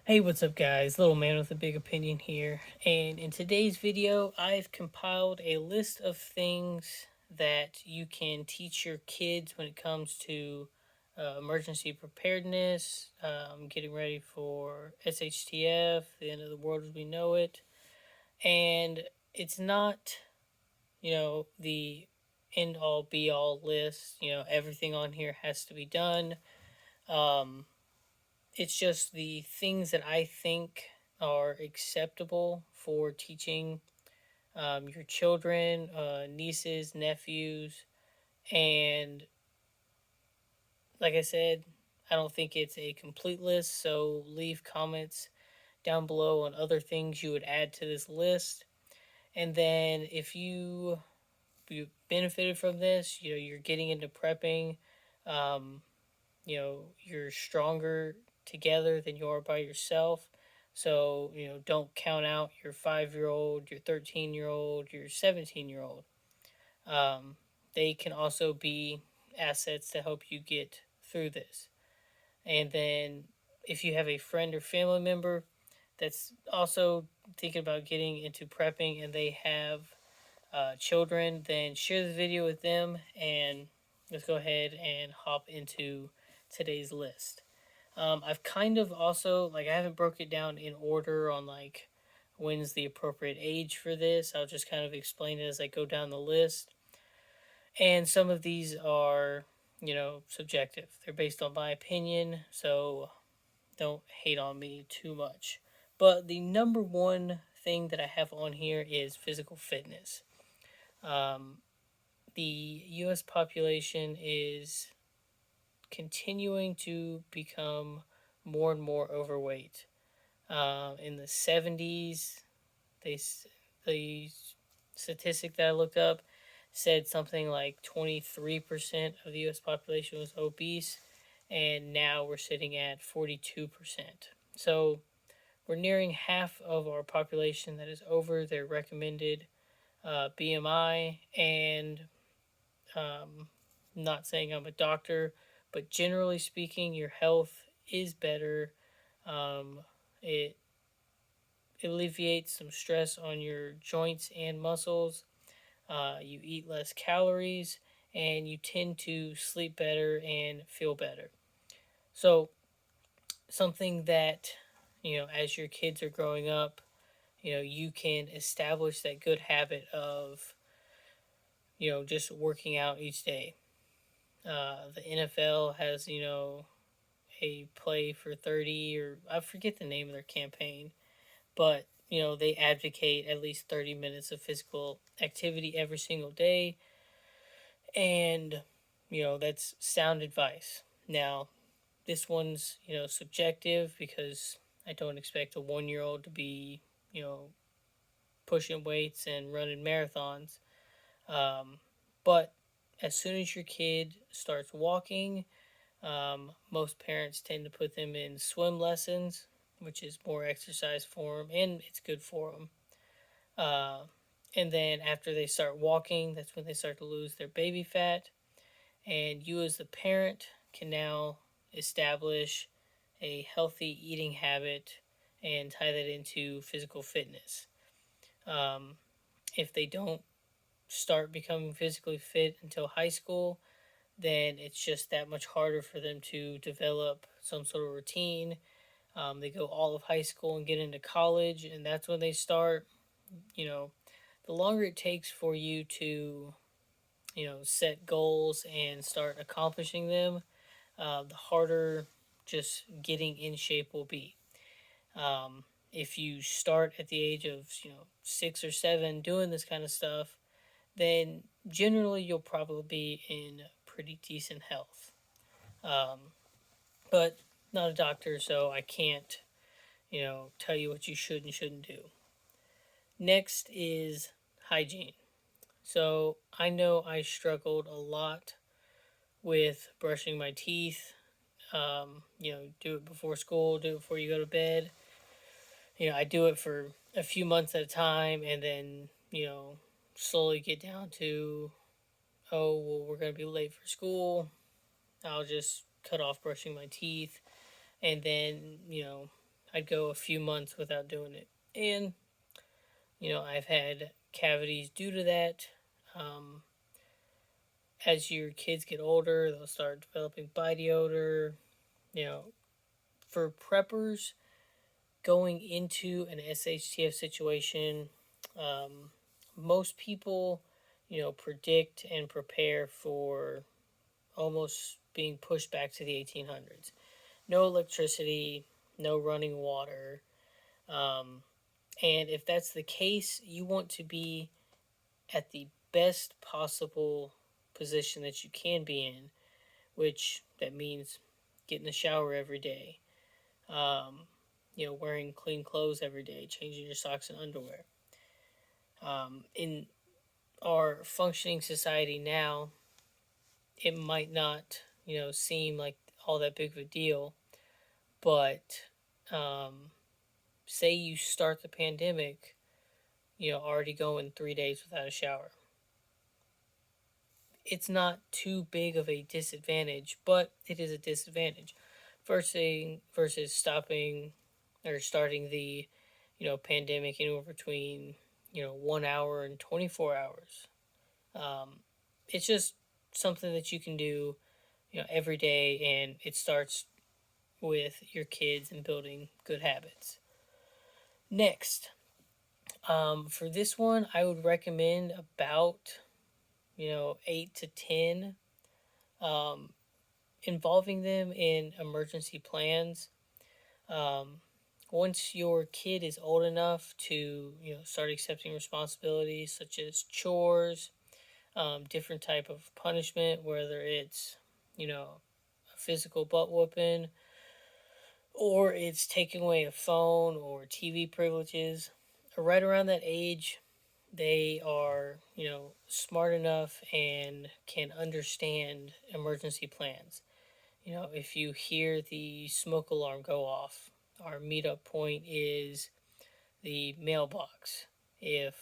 Hey, what's up, guys? Little man with a big opinion here. And in today's video, I've compiled a list of things that you can teach your kids when it comes to emergency preparedness, getting ready for SHTF, the end of the world as we know it. And it's not, the end all be all list. Everything on here has to be done. Um, it's just the things that I think are acceptable for teaching your children, nieces, nephews, and like I said, I don't think it's a complete list, so leave comments down below on other things you would add to this list. And then if you benefited from this, you're getting into prepping, um, you're stronger together than you are by yourself. So, don't count out your 5 year old, your 13-year old, your 17-year old. Um, they can also be assets to help you get through this. And then if you have a friend or family member that's also thinking about getting into prepping and they have children, then share the video with them and let's go ahead and hop into today's list. I've kind of also I haven't broke it down in order on when's the appropriate age for this. I'll just kind of explain it as I go down the list. And some of these are, subjective. They're based on my opinion, so don't hate on me too much. But the number one thing that I have on here is physical fitness. Um, the U.S. population is continuing to become more and more overweight. In the 70s, they the statistic that I looked up said something like 23% of the U.S. population was obese, and now we're sitting at 42%. So we're nearing half of our population that is over their recommended BMI, and not saying I'm a doctor, but generally speaking, your health is better. It alleviates some stress on your joints and muscles. You eat less calories, and you tend to sleep better and feel better. So, something that, as your kids are growing up, you can establish that good habit of, just working out each day. The NFL has, a play for 30, or I forget the name of their campaign, but they advocate at least 30 minutes of physical activity every single day, and that's sound advice. Now, this one's subjective because I don't expect a 1 year old to be you know pushing weights and running marathons, but as soon as your kid starts walking, most parents tend to put them in swim lessons, which is more exercise for them and it's good for them. Uh, and then after they start walking, that's when they start to lose their baby fat. And you, as the parent, can now establish a healthy eating habit and tie that into physical fitness. Um, if they don't start becoming physically fit until high school, then it's just that much harder for them to develop some sort of routine. They go all of high school and get into college, and that's when they start. You know, the longer it takes for you to, set goals and start accomplishing them, the harder just getting in shape will be. If you start at the age of, 6 or 7 doing this kind of stuff, then generally you'll probably be in pretty decent health. Um, but not a doctor, so I can't, tell you what you should and shouldn't do. Next is hygiene. So I know I struggled a lot with brushing my teeth. Do it before school, do it before you go to bed. I do it for a few months at a time, and then, slowly get down to, oh, well, we're going to be late for school. I'll just cut off brushing my teeth. And then, I'd go a few months without doing it. And, I've had cavities due to that. Um, as your kids get older, they'll start developing body odor. You know, for preppers going into an SHTF situation, um, most people, predict and prepare for almost being pushed back to the 1800s. No electricity, no running water. Um, and if that's the case, you want to be at the best possible position that you can be in, which that means getting a shower every day, um, wearing clean clothes every day, changing your socks and underwear. In our functioning society now, it might not, seem like all that big of a deal, but um, say you start the pandemic, already going 3 days without a shower. It's not too big of a disadvantage, but it is a disadvantage. Versus stopping or starting the, pandemic anywhere between, 1 hour and 24 hours. Um, it's just something that you can do, every day, and it starts with your kids and building good habits. Next, for this one, I would recommend about, 8 to 10, um, involving them in emergency plans. Um, Once your kid is old enough to, start accepting responsibilities such as chores, different type of punishment, whether it's, a physical butt whooping or it's taking away a phone or TV privileges. Right around that age, they are, smart enough and can understand emergency plans. If you hear the smoke alarm go off, our meetup point is the mailbox. If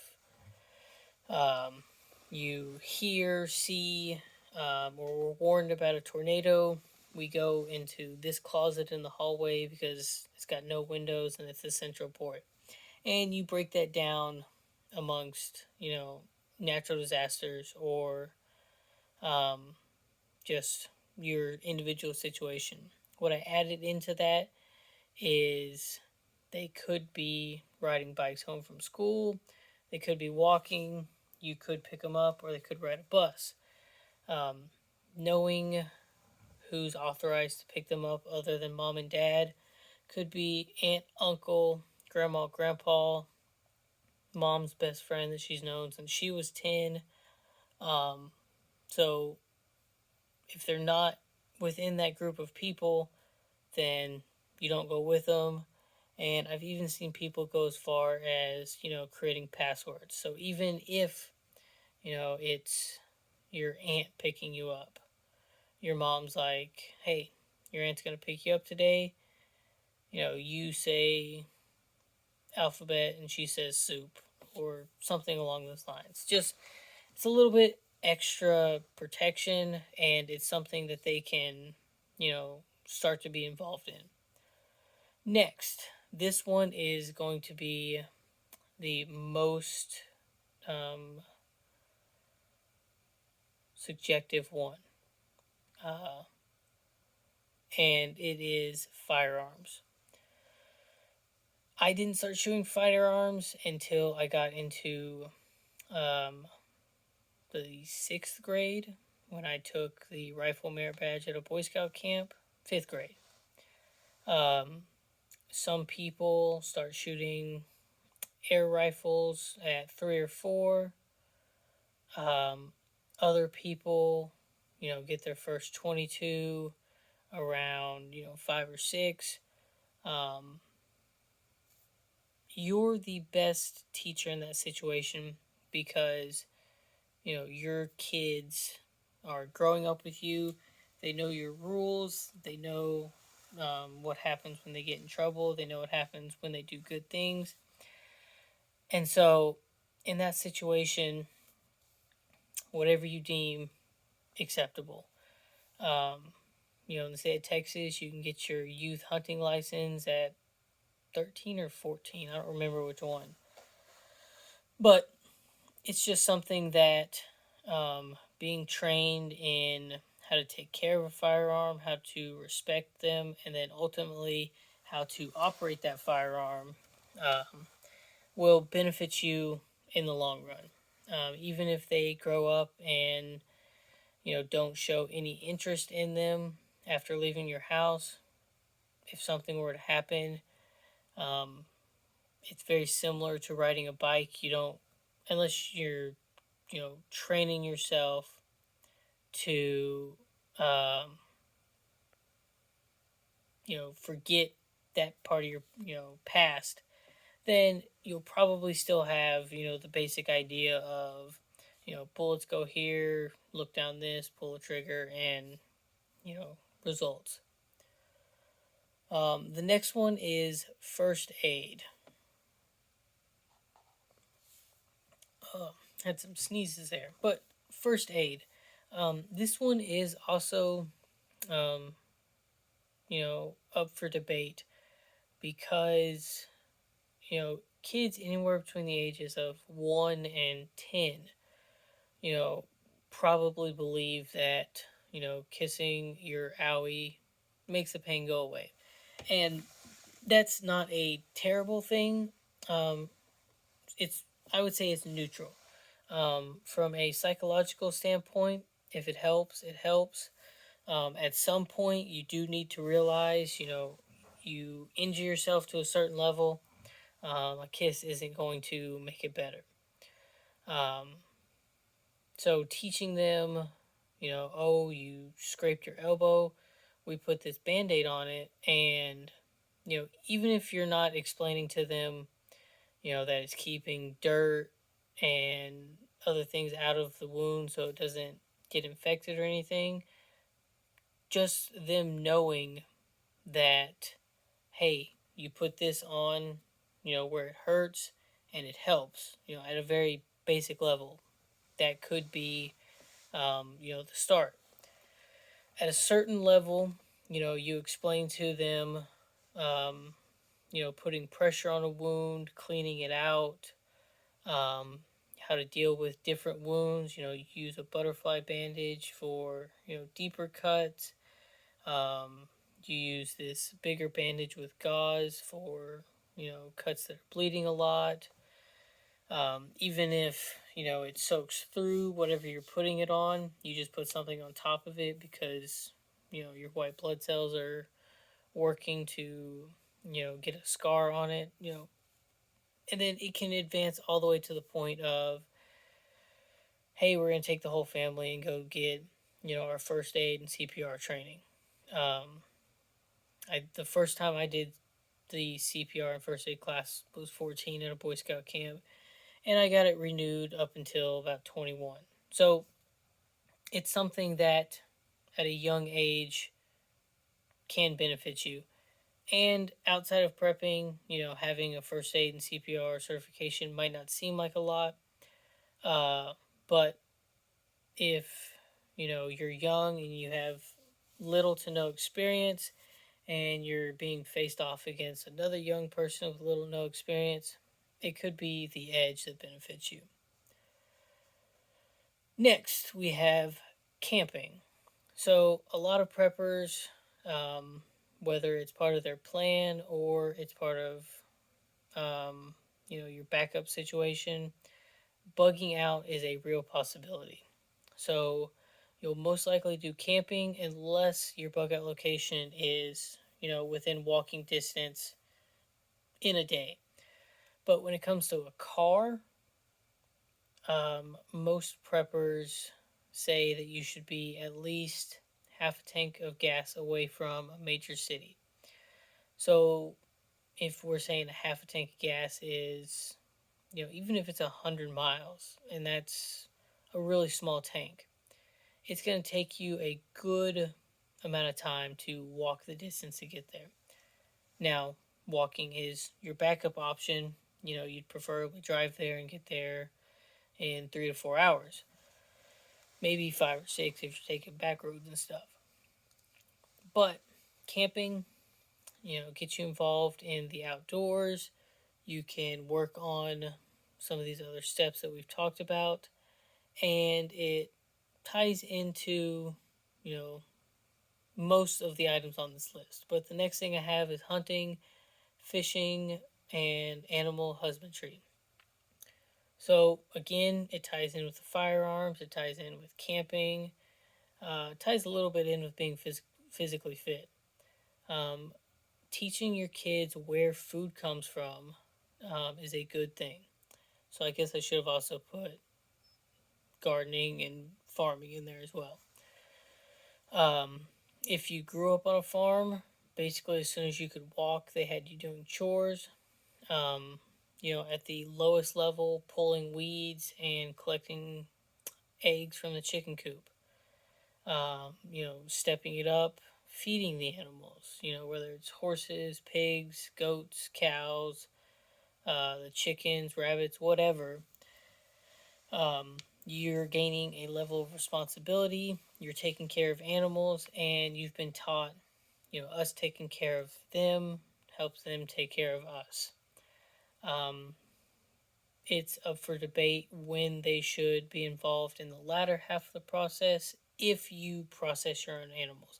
um, you hear, see, or were warned about a tornado, we go into this closet in the hallway because it's got no windows and it's the central port. And you break that down amongst, natural disasters or um, just your individual situation. What I added into that is they could be riding bikes home from school, they could be walking, you could pick them up, or they could ride a bus. Um, Knowing who's authorized to pick them up other than mom and dad could be aunt, uncle, grandma, grandpa, mom's best friend that she's known since she was 10. Um, so if they're not within that group of people, then you don't go with them. And I've even seen people go as far as, creating passwords. So even if, it's your aunt picking you up, your mom's like, hey, your aunt's going to pick you up today. You say alphabet and she says soup or something along those lines. Just, it's a little bit extra protection and it's something that they can, start to be involved in. Next, this one is going to be the most um, subjective one, uh, and it is firearms. I didn't start shooting firearms until I got into um, the 6th grade when I took the rifle merit badge at a Boy Scout camp. 5th grade. Um, some people start shooting air rifles at 3 or 4. Um, Other people, get their first 22 around, 5 or 6. Um, you're the best teacher in that situation because, your kids are growing up with you. They know your rules. They know what happens when they get in trouble. They know what happens when they do good things. And so, in that situation, whatever you deem acceptable. In the state of Texas, you can get your youth hunting license at 13 or 14. I don't remember which one. But it's just something that being trained in how to take care of a firearm, how to respect them, and then ultimately how to operate that firearm will benefit you in the long run. Even if they grow up and don't show any interest in them after leaving your house, if something were to happen, um, it's very similar to riding a bike. You don't, unless you're training yourself to um, forget that part of your past, then you'll probably still have the basic idea of bullets go here, look down this, pull a trigger, and you know results. The next one is first aid. uh, had some sneezes there, but first aid, this one is also um, up for debate because kids anywhere between the ages of 1 and 10 you know probably believe that kissing your owie makes the pain go away, and that's not a terrible thing. um, it's I would say it's neutral. From a psychological standpoint, if it helps, it helps. At some point you do need to realize you injure yourself to a certain level. A kiss isn't going to make it better. Um, so teaching them, oh, you scraped your elbow, we put this band aid on it, and even if you're not explaining to them, that it's keeping dirt and other things out of the wound so it doesn't get infected or anything, just them knowing that, hey, you put this on, where it hurts and it helps, at a very basic level. That could be, the start. At a certain level, you explain to them, um, putting pressure on a wound, cleaning it out, um, how to deal with different wounds. You use a butterfly bandage for, deeper cuts. Um, you use this bigger bandage with gauze for cuts that are bleeding a lot. Even if it soaks through whatever you're putting it on, you just put something on top of it because your white blood cells are working to get a scar on it. And then it can advance all the way to the point of, hey, we're gonna take the whole family and go get our first aid and CPR training. Um, the first time I did the CPR and first aid class was 14 at a Boy Scout camp, and I got it renewed up until about 21. So it's something that at a young age can benefit you. And outside of prepping, having a first aid and CPR certification might not seem like a lot, but if you're young and you have little to no experience and you're being faced off against another young person with little to no experience, it could be the edge that benefits you. Next, we have camping. So, a lot of preppers, whether it's part of their plan or it's part of, your backup situation, bugging out is a real possibility. So, you'll most likely do camping unless your bug out location is, within walking distance in a day. But when it comes to a car, most preppers say that you should be at least half a tank of gas away from a major city. So if we're saying a half a tank of gas is, even if it's 100 miles, and that's a really small tank, it's going to take you a good amount of time to walk the distance to get there. Now, walking is your backup option. You'd preferably drive there and get there in 3 to 4 hours, maybe 5 or 6 if you're taking back roads and stuff. But camping, get you involved in the outdoors. You can work on some of these other steps that we've talked about, and it ties into, you know, most of the items on this list. But the next thing I have is hunting, fishing, and animal husbandry. So again, it ties in with the firearms, it ties in with camping, ties a little bit in with being physically fit. Um, Teaching your kids where food comes from is a good thing. So I guess I should have also put gardening and farming in there as well. Um, if you grew up on a farm, basically as soon as you could walk, they had you doing chores. Um, at the lowest level, pulling weeds and collecting eggs from the chicken coop. Stepping it up, feeding the animals. Whether it's horses, pigs, goats, cows, the chickens, rabbits, whatever. You're gaining a level of responsibility. You're taking care of animals, and you've been taught, us taking care of them helps them take care of us. Um, it's up for debate when they should be involved in the latter half of the process if you process your own animals.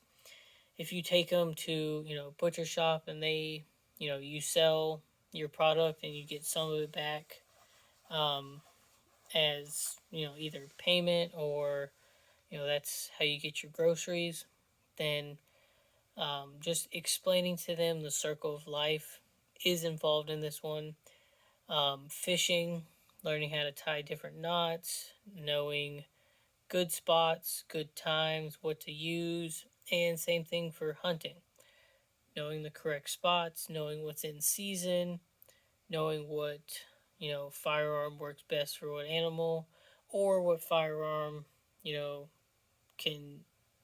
If you take them to, butcher shop and you sell your product and you get some of it back, um, as either payment or that's how you get your groceries, then just explaining to them the circle of life is involved in this one. Fishing, learning how to tie different knots, knowing good spots, good times, what to use, and same thing for hunting, knowing the correct spots, knowing what's in season, knowing what firearm works best for what animal, or what firearm you know can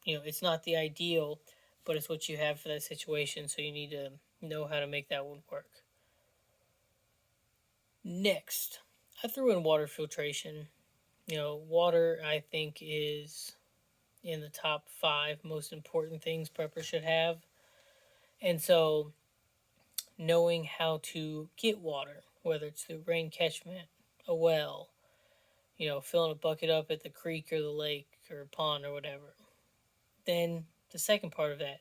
it's not the ideal, but it's what you have for that situation, so you need to know how to make that one work. Next, I threw in water filtration. Water, I think, is in the top 5 most important things preppers should have. And so knowing how to get water, whether it's through rain catchment, a well, filling a bucket up at the creek or the lake or pond or whatever. Then the second part of that,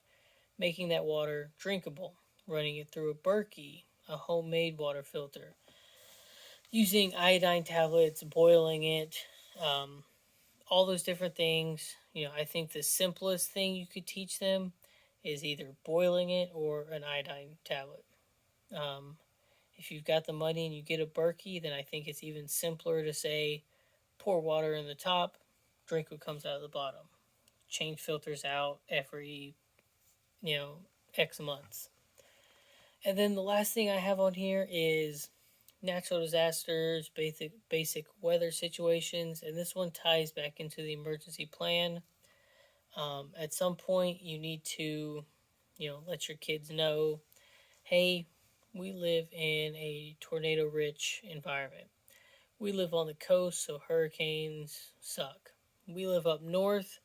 making that water drinkable, running it through a Berkey, a homemade water filter, using iodine tablets, boiling it, um, all those different things. I think the simplest thing you could teach them is either boiling it or an iodine tablet. Um, if you've got the money and you get a Berkey, then I think it's even simpler to say pour water in the top, drink what comes out of the bottom. Change filters out every, you know, X months. And then the last thing I have on here is natural disasters, basic weather situations, and this one ties back into the emergency plan. At some point, you need to, let your kids know, hey, we live in a tornado-rich environment. We live on the coast, so hurricanes suck. We live up north,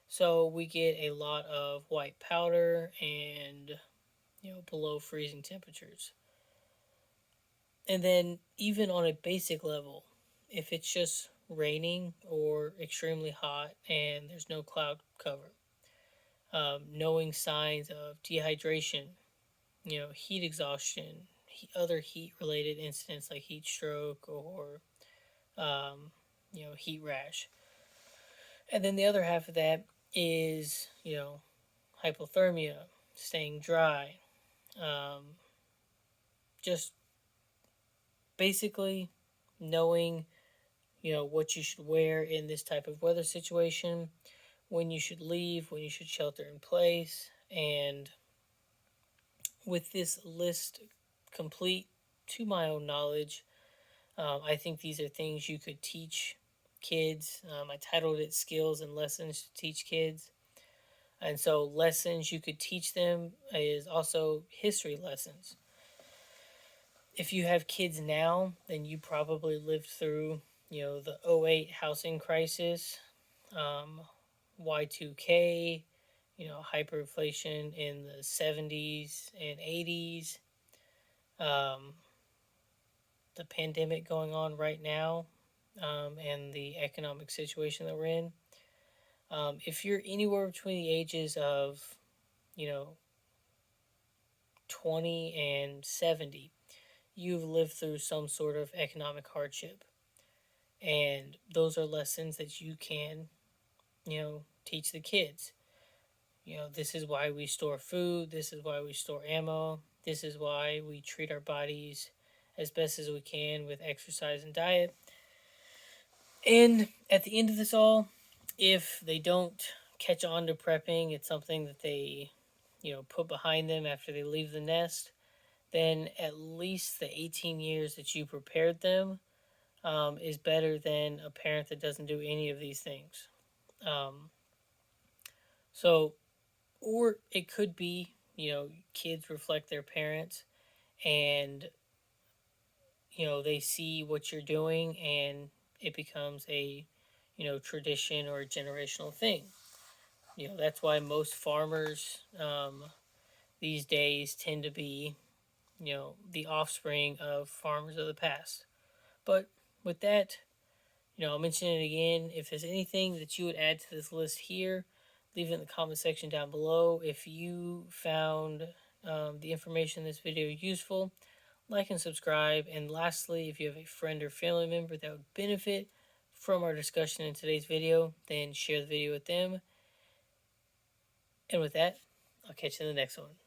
so we get a lot of white powder and below freezing temperatures. And then even on a basic level, if it's just raining or extremely hot and there's no cloud cover, knowing signs of dehydration, heat exhaustion, other heat related incidents like heat stroke or heat rash. And then the other half of that is, hypothermia, staying dry, um, just basically knowing, what you should wear in this type of weather situation, when you should leave, when you should shelter in place. And with this list complete to my own knowledge, I think these are things you could teach kids. I titled it Skills and Lessons to Teach Kids. And so, lessons you could teach them is also history lessons. If you have kids now, then you probably lived through, the '08 housing crisis, Y2K, hyperinflation in the 70s and 80s, um, the pandemic going on right now, and the economic situation that we're in. If you're anywhere between the ages of, you know, 20 and 70, you've lived through some sort of economic hardship. And those are lessons that you can, teach the kids. This is why we store food. This is why we store ammo. This is why we treat our bodies as best as we can with exercise and diet. And at the end of this all, if they don't catch on to prepping, it's something that they, put behind them after they leave the nest, then at least the 18 years that you prepared them is better than a parent that doesn't do any of these things. Um, so, or it could be, kids reflect their parents and, they see what you're doing and it becomes a, tradition or a generational thing. That's why most farmers these days tend to be, the offspring of farmers of the past. But with that, I'll mention it again. If there's anything that you would add to this list here, leave it in the comment section down below. If you found the information in this video useful, like and subscribe. And lastly, if you have a friend or family member that would benefit from our discussion in today's video, then share the video with them. And with that, I'll catch you in the next one.